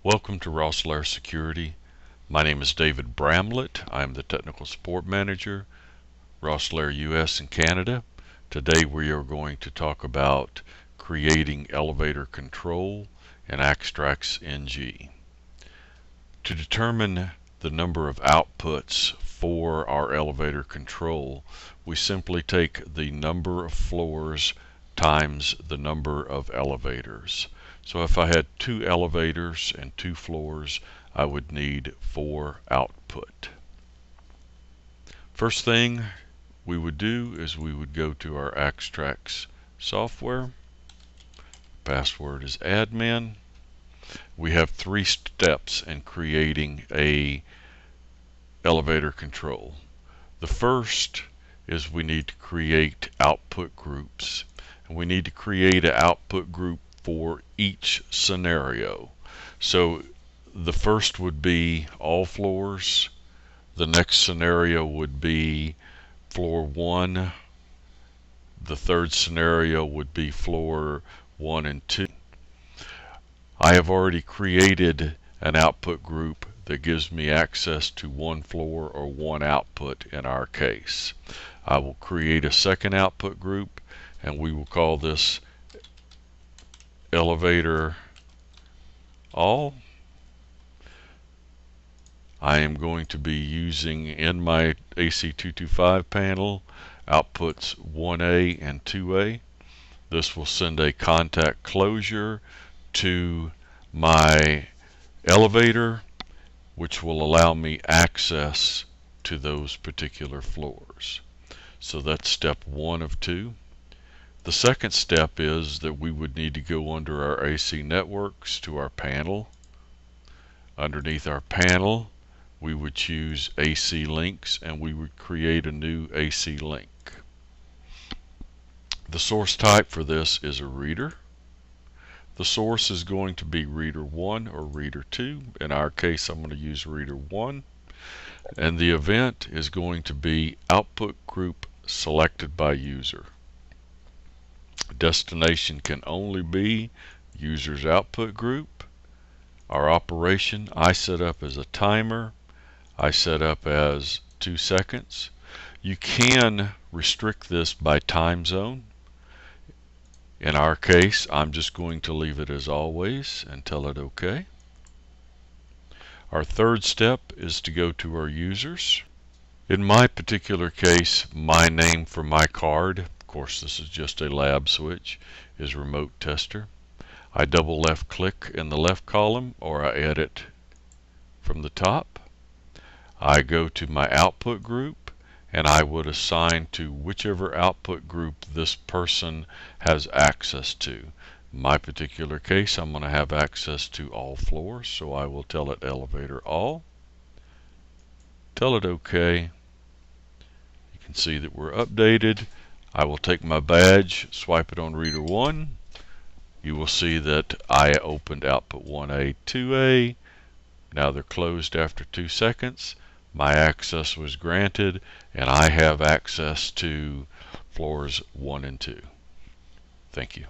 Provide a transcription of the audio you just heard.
Welcome to Rossler Security. My name is David Bramlett. I'm the Technical Support Manager, Rossler US and Canada. Today we are going to talk about creating elevator control in AxtraxNG. To determine the number of outputs for our elevator control, we simply take the number of floors times the number of elevators. So if I had 2 elevators and 2 floors, I would need 4 output. First thing we would do is we would go to our Axtrax software. Password is admin. We have 3 steps in creating a elevator control. The first is we need to create output groups, and we need to create an output group for each scenario. So the first would be all floors, the next scenario would be floor 1, the third scenario would be floor 1 and 2. I have already created an output group that gives me access to 1 floor or 1 output in our case. I will create a second output group and we will call this elevator all. I am going to be using in my AC225 panel outputs 1A and 2A. This will send a contact closure to my elevator, which will allow me access to those particular floors. So that's step 1 of 2. The second step is that we would need to go under our AC networks to our panel. Underneath our panel, we would choose AC links and we would create a new AC link. The source type for this is a reader. The source is going to be reader 1 or reader 2. In our case, I'm going to use reader 1. And the event is going to be output group selected by user. Destination can only be user's output group. Our operation I set up as a timer. I set up as 2 seconds. You can restrict this by time zone. In our case, I'm just going to leave it as always and tell it OK. Our third step is to go to our users. In my particular case, my name for my card, of course this is just a lab switch, is remote tester. I double left click in the left column or I edit from the top. I go to my output group and I would assign to whichever output group this person has access to. In my particular case, I'm going to have access to all floors, so I will tell it elevator all. Tell it OK. You can see that we're updated. I will take my badge, swipe it on reader 1. You will see that I opened output 1A, 2A. Now they're closed after 2 seconds. My access was granted and I have access to floors 1 and 2. Thank you.